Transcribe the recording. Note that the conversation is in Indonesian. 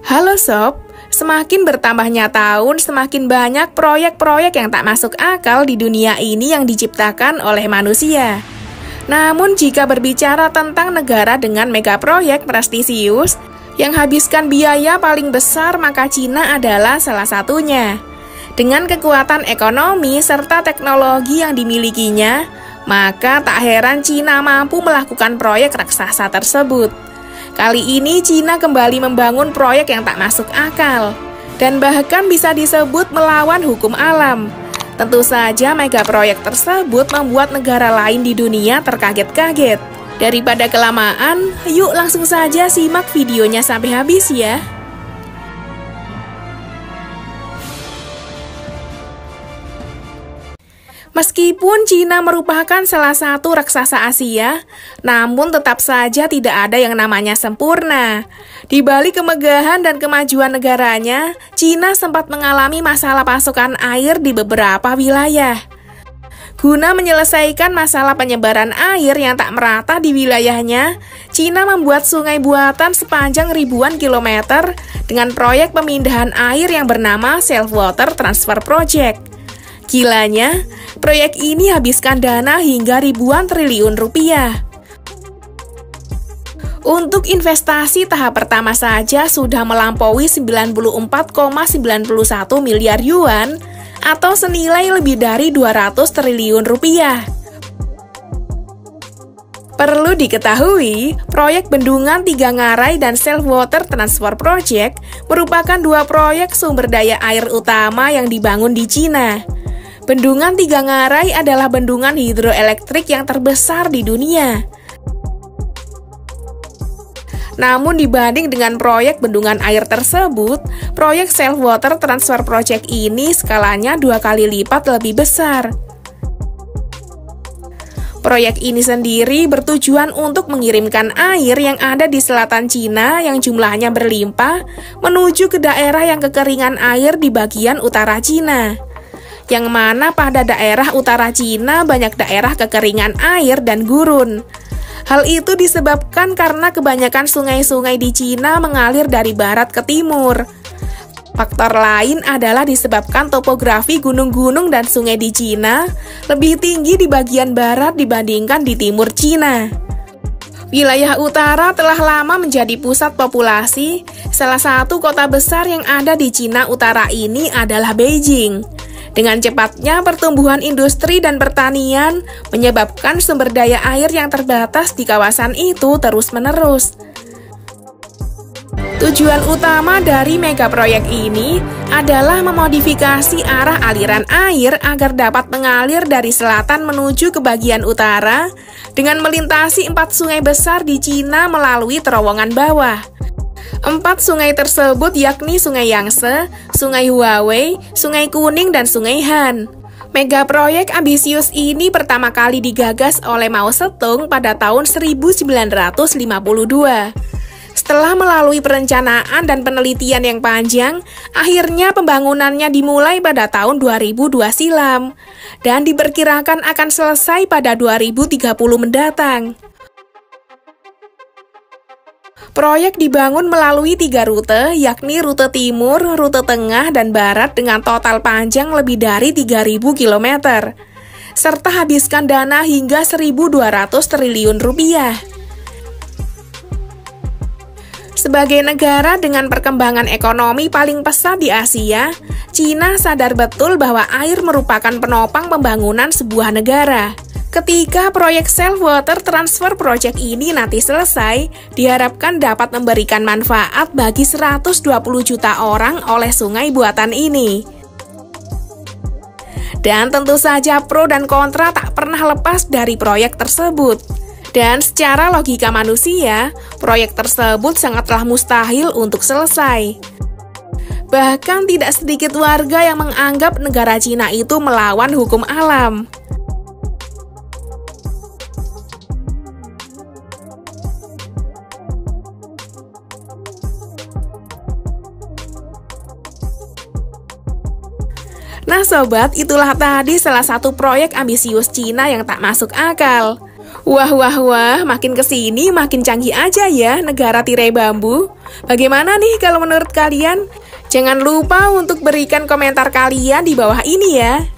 Halo Sob, semakin bertambahnya tahun, semakin banyak proyek-proyek yang tak masuk akal di dunia ini yang diciptakan oleh manusia. Namun jika berbicara tentang negara dengan mega proyek prestisius yang habiskan biaya paling besar, maka Cina adalah salah satunya. Dengan kekuatan ekonomi serta teknologi yang dimilikinya, maka tak heran Cina mampu melakukan proyek raksasa tersebut. Kali ini Cina kembali membangun proyek yang tak masuk akal dan bahkan bisa disebut melawan hukum alam. Tentu saja mega proyek tersebut membuat negara lain di dunia terkaget-kaget. Daripada kelamaan, yuk langsung saja simak videonya sampai habis ya. Meskipun Cina merupakan salah satu raksasa Asia, namun tetap saja tidak ada yang namanya sempurna. Di balik kemegahan dan kemajuan negaranya, Cina sempat mengalami masalah pasokan air di beberapa wilayah. Guna menyelesaikan masalah penyebaran air yang tak merata di wilayahnya, Cina membuat sungai buatan sepanjang ribuan kilometer dengan proyek pemindahan air yang bernama Self Water Transfer Project. Gilanya, proyek ini habiskan dana hingga ribuan triliun rupiah. Untuk investasi tahap pertama saja sudah melampaui 94,91 miliar yuan atau senilai lebih dari 200 triliun rupiah. Perlu diketahui, proyek Bendungan Tiga Ngarai dan Self Water Transfer Project merupakan dua proyek sumber daya air utama yang dibangun di Cina. Bendungan Tiga Ngarai adalah bendungan hidroelektrik yang terbesar di dunia. Namun dibanding dengan proyek bendungan air tersebut, proyek Self Water Transfer Project ini skalanya 2 kali lipat lebih besar. Proyek ini sendiri bertujuan untuk mengirimkan air yang ada di selatan Cina yang jumlahnya berlimpah menuju ke daerah yang kekeringan air di bagian utara Cina. Yang mana pada daerah utara Cina banyak daerah kekeringan air dan gurun. Hal itu disebabkan karena kebanyakan sungai-sungai di Cina mengalir dari barat ke timur. Faktor lain adalah disebabkan topografi gunung-gunung dan sungai di Cina lebih tinggi di bagian barat dibandingkan di timur Cina. Wilayah utara telah lama menjadi pusat populasi. Salah satu kota besar yang ada di Cina Utara ini adalah Beijing. Dengan cepatnya pertumbuhan industri dan pertanian menyebabkan sumber daya air yang terbatas di kawasan itu terus-menerus. Tujuan utama dari mega proyek ini adalah memodifikasi arah aliran air agar dapat mengalir dari selatan menuju ke bagian utara dengan melintasi 4 sungai besar di Cina melalui terowongan bawah. 4 sungai tersebut yakni Sungai Yangtze, Sungai Huawei, Sungai Kuning, dan Sungai Han. Mega proyek ambisius ini pertama kali digagas oleh Mao Zedong pada tahun 1952. Setelah melalui perencanaan dan penelitian yang panjang, akhirnya pembangunannya dimulai pada tahun 2002 silam dan diperkirakan akan selesai pada 2030 mendatang. Proyek dibangun melalui 3 rute, yakni rute timur, rute tengah, dan barat dengan total panjang lebih dari 3.000 km, serta habiskan dana hingga 1.200 triliun rupiah. Sebagai negara dengan perkembangan ekonomi paling pesat di Asia, Cina sadar betul bahwa air merupakan penopang pembangunan sebuah negara. Ketika proyek Self Water Transfer Project ini nanti selesai, diharapkan dapat memberikan manfaat bagi 120 juta orang oleh sungai buatan ini. Dan tentu saja pro dan kontra tak pernah lepas dari proyek tersebut. Dan secara logika manusia, proyek tersebut sangatlah mustahil untuk selesai. Bahkan tidak sedikit warga yang menganggap negara Cina itu melawan hukum alam. Nah sobat, itulah tadi salah satu proyek ambisius Cina yang tak masuk akal. Wah, wah, wah, makin kesini makin canggih aja ya negara tirai bambu. Bagaimana nih kalau menurut kalian? Jangan lupa untuk berikan komentar kalian di bawah ini ya.